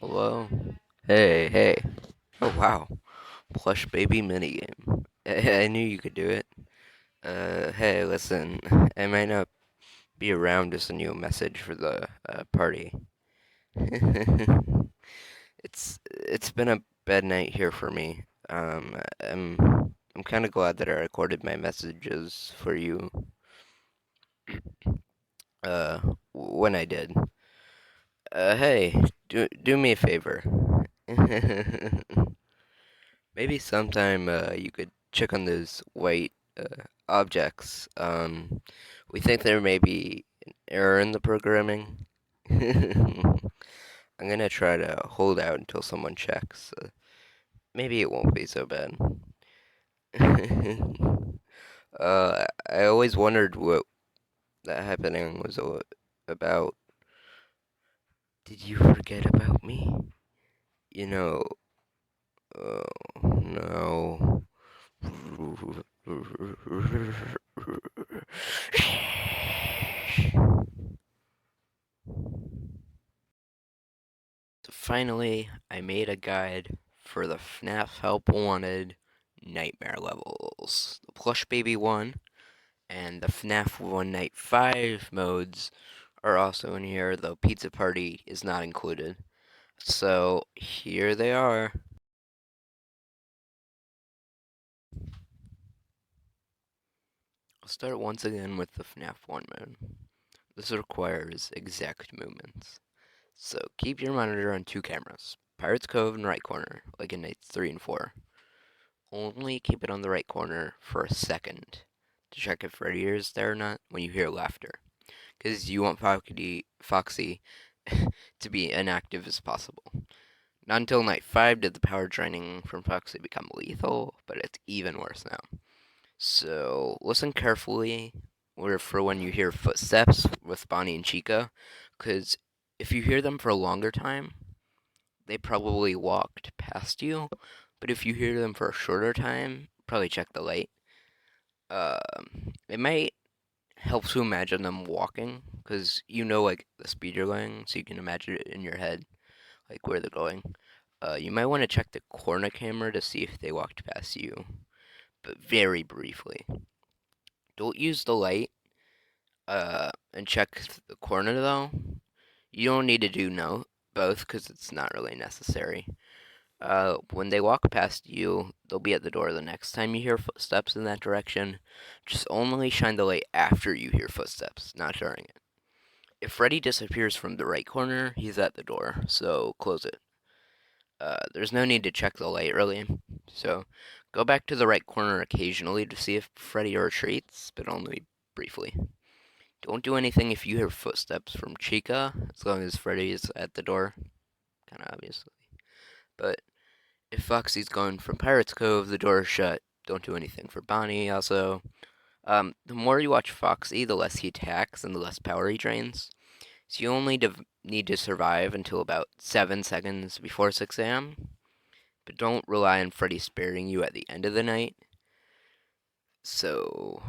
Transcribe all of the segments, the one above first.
Hello? Hey, hey. Oh, wow. Plush baby minigame. I knew you could do it. Hey, listen. I might not be around to send you a message for the party. It's been a bad night here for me. I'm kind of glad that I recorded my messages for you uh when I did. Hey, do me a favor. Maybe sometime you could check on those white objects. We think there may be an error in the programming. I'm gonna try to hold out until someone checks. Maybe it won't be so bad. I always wondered what that happening was about. Did you forget about me? You know, oh no. So finally, I made a guide for the Fnaf Help Wanted Nightmare levels. The Plush Baby 1 and the Fnaf One Night 5 modes are also in here, though Pizza Party is not included. So here they are. I'll start once again with the Fnaf 1 mode. This requires exact movements. So keep your monitor on two cameras. Pirate's Cove in right corner, like in nights 3 and 4. Only keep it on the right corner for a second to check if Freddy is there or not when you hear laughter. Because you want Foxy to be inactive as possible. Not until night 5 did the power draining from Foxy become lethal, but it's even worse now. So listen carefully for when you hear footsteps with Bonnie and Chica, because if you hear them for a longer time, they probably walked past you. But if you hear them for a shorter time, probably check the light. It might help to imagine them walking, because you know like the speed you're going, so you can imagine it in your head, like where they're going. You might want to check the corner camera to see if they walked past you, but very briefly. Don't use the light and check the corner though. You don't need to do both because it's not really necessary. When they walk past you, they'll be at the door the next time you hear footsteps in that direction. Just only shine the light after you hear footsteps, not during it. If Freddy disappears from the right corner, he's at the door, so close it. There's no need to check the light really, so go back to the right corner occasionally to see if Freddy retreats, but only briefly. Don't do anything if you hear footsteps from Chica, as long as Freddy is at the door, kinda obviously. But if Foxy's going from Pirate's Cove, the door is shut. Don't do anything for Bonnie, also. The more you watch Foxy, the less he attacks and the less power he drains. So you only need to survive until about 7 seconds before 6 a.m. But don't rely on Freddy sparing you at the end of the night. So,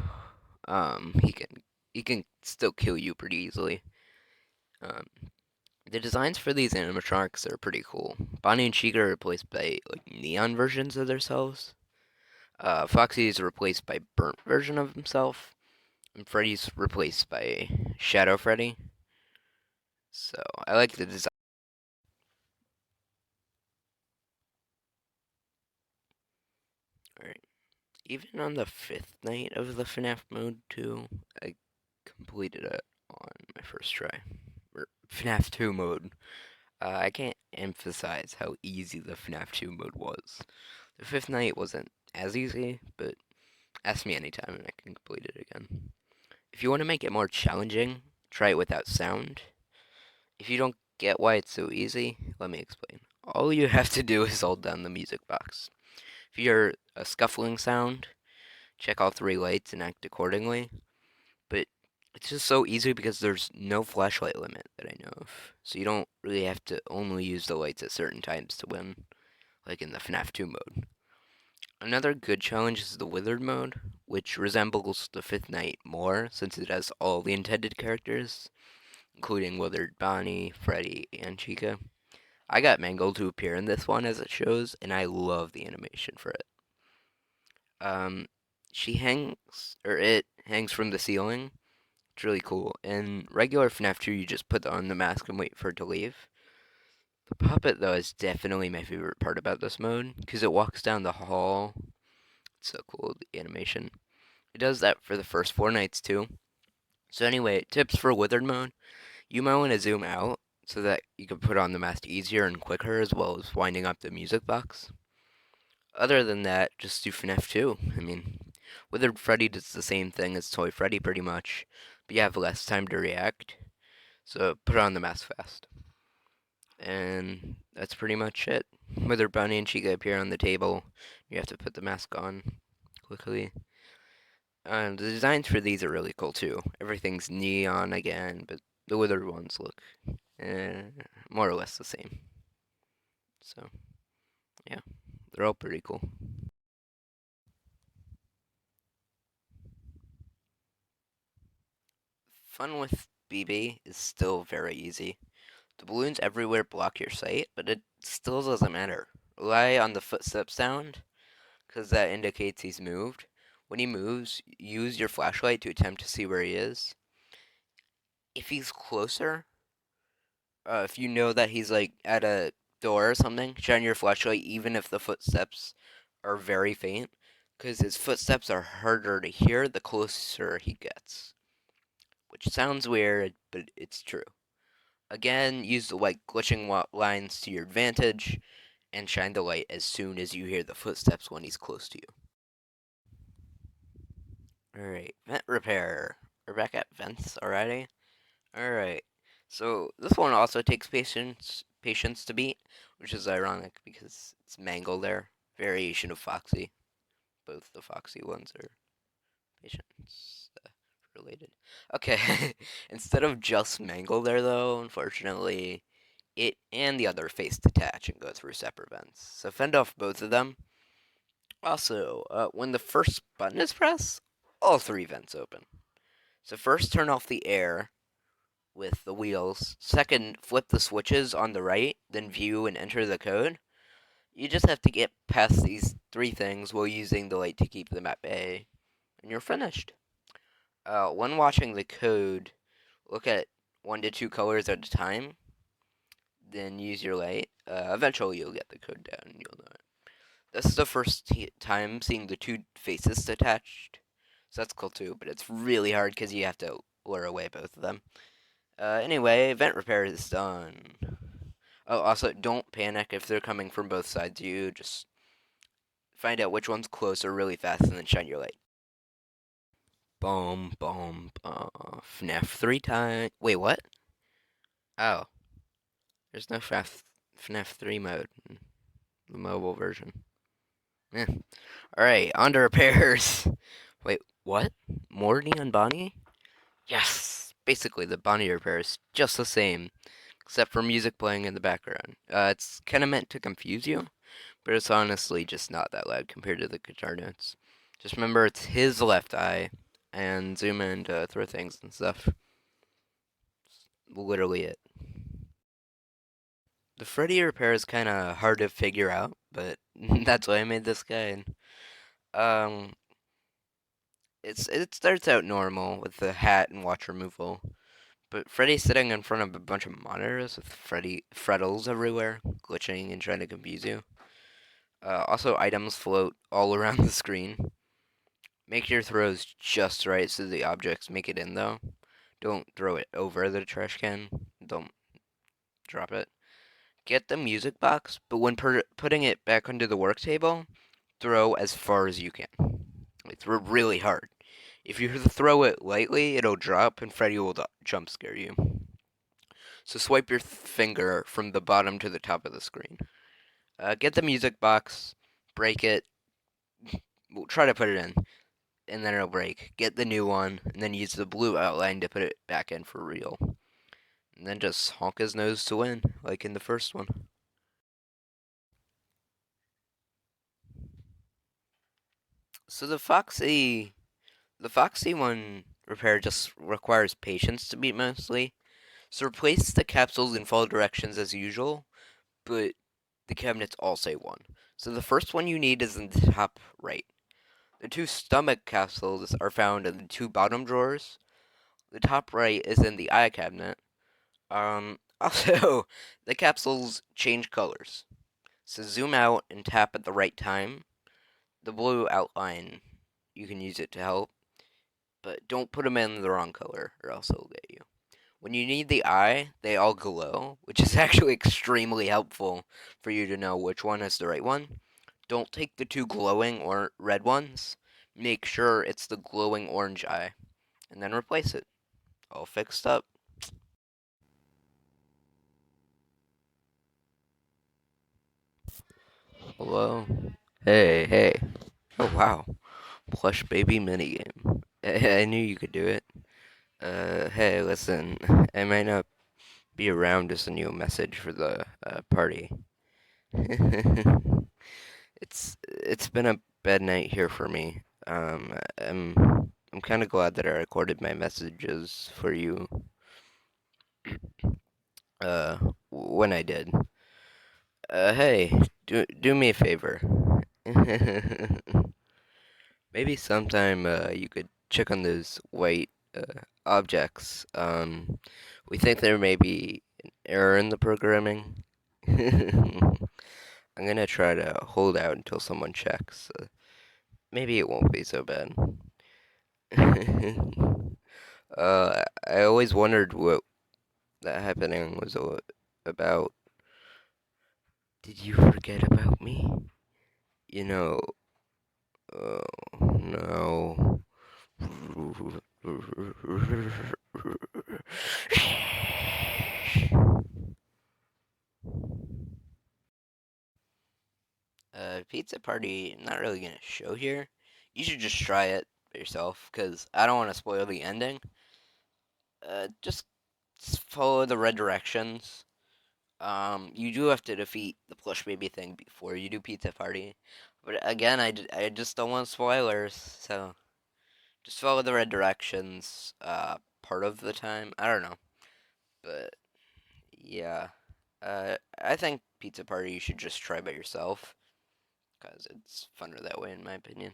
he can still kill you pretty easily. Um, the designs for these animatronics are pretty cool. Bonnie and Chica are replaced by like neon versions of themselves. Foxy is replaced by burnt version of himself, and Freddy's replaced by Shadow Freddy. So I like the design. Alright. Even on the fifth night of the FNAF mode too, I completed it on my first try. Or FNAF 2 mode. I can't emphasize how easy the FNAF 2 mode was. The fifth night wasn't as easy, but ask me anytime and I can complete it again. If you want to make it more challenging, try it without sound. If you don't get why it's so easy, let me explain. All you have to do is hold down the music box. If you hear a scuffling sound, check all three lights and act accordingly. But it's just so easy because there's no flashlight limit that I know of. So you don't really have to only use the lights at certain times to win, like in the FNAF 2 mode. Another good challenge is the Withered mode, which resembles the Fifth Night more since it has all the intended characters, including Withered Bonnie, Freddy, and Chica. I got Mangled to appear in this one as it shows, and I love the animation for it. Um, she hangs, or it hangs from the ceiling. It's really cool. In regular FNAF 2, you just put on the mask and wait for it to leave. The puppet, though, is definitely my favorite part about this mode, because it walks down the hall. It's so cool, the animation. It does that for the first 4 nights, too. So anyway, tips for Withered mode. You might want to zoom out so that you can put on the mask easier and quicker, as well as winding up the music box. Other than that, just do FNAF 2. I mean, Withered Freddy does the same thing as Toy Freddy pretty much, but you have less time to react, so put on the mask fast. And that's pretty much it. Withered Bunny and Chica appear on the table. You have to put the mask on quickly. The designs for these are really cool too. Everything's neon again, but the Withered ones look eh, more or less the same. So, yeah, they're all pretty cool. Fun with BB is still very easy. The balloons everywhere block your sight, but it still doesn't matter. Rely on the footstep sound, because that indicates he's moved. When he moves, use your flashlight to attempt to see where he is. If he's closer, if you know that he's like at a door or something, shine your flashlight even if the footsteps are very faint, because his footsteps are harder to hear the closer he gets. Which sounds weird, but it's true. Again, use the white glitching lines to your advantage, and shine the light as soon as you hear the footsteps when he's close to you. Alright, vent repair. We're back at vents already? Alright. So this one also takes patience to beat, which is ironic because it's Mangle there. Variation of Foxy. Both the Foxy ones are patience related. Okay, instead of just Mangle there though, unfortunately, it and the other face detach and go through separate vents. So fend off both of them. Also, when the first button is pressed, all three vents open. So first turn off the air with the wheels. Second, flip the switches on the right, then view and enter the code. You just have to get past these three things while using the light to keep them at bay, and you're finished. When watching the code, look at 1 to 2 colors at a time, then use your light. Eventually you'll get the code down and you'll know it. This is the first time seeing the two faces detached, so that's cool too, but it's really hard because you have to lure away both of them. Anyway, vent repair is done. Oh, also, don't panic if they're coming from both sides of you. Just find out which one's closer really fast and then shine your light. Boom, boom, FNAF 3 time. Wait, what? Oh, there's no FNAF 3 mode in the mobile version. Eh. Alright, on to repairs. Wait, what? More Neon Bonnie? Yes! Basically, the Bonnie repair is just the same, except for music playing in the background. It's kind of meant to confuse you, but it's honestly just not that loud compared to the guitar notes. Just remember it's his left eye, and zoom in to throw things and stuff. Literally it. The Freddy repair is kind of hard to figure out, but that's why I made this guide. Um, it starts out normal with the hat and watch removal, but Freddy's sitting in front of a bunch of monitors with Freddles everywhere, glitching and trying to confuse you. Also, items float all around the screen. Make your throws just right so the objects make it in, though. Don't throw it over the trash can. Don't drop it. Get the music box, but when putting it back onto the work table, throw as far as you can. Like, throw really hard. If you throw it lightly, it'll drop and Freddy will jump scare you. So swipe your finger from the bottom to the top of the screen. Get the music box, break it, we'll try to put it in, and then it'll break. Get the new one, and then use the blue outline to put it back in for real. And then just honk his nose to win, like in the first one. So the Foxy one repair just requires patience to beat mostly. So replace the capsules in fall directions as usual, but the cabinets all say one. So the first one you need is in the top right. The two stomach capsules are found in the two bottom drawers. The top right is in the eye cabinet. Also, the capsules change colors. So zoom out and tap at the right time. The blue outline, you can use it to help, but don't put them in the wrong color or else it'll get you. When you need the eye, they all glow, which is actually extremely helpful for you to know which one is the right one. Don't take the two glowing or red ones. Make sure it's the glowing orange eye, and then replace it. All fixed up. Hello. Hey, hey. Oh wow. Plush baby minigame. I knew you could do it. Hey, listen. I might not be around to send you a message for the party. It's been a bad night here for me. I'm kind of glad that I recorded my messages for you. Uh, when I did. Hey, do me a favor. Maybe sometime you could check on those white objects. We think there may be an error in the programming. I'm gonna try to hold out until someone checks. Maybe it won't be so bad. I always wondered what that happening was about. Did you forget about me? You know, oh no. Pizza party, I'm not really gonna show here. You should just try it yourself, because I don't want to spoil the ending. Just follow the red directions. You do have to defeat the plush baby thing before you do pizza party. But again, I just don't want spoilers, so just follow the red directions, part of the time. I don't know. But, yeah. I think pizza party you should just try by yourself, because it's funner that way, in my opinion.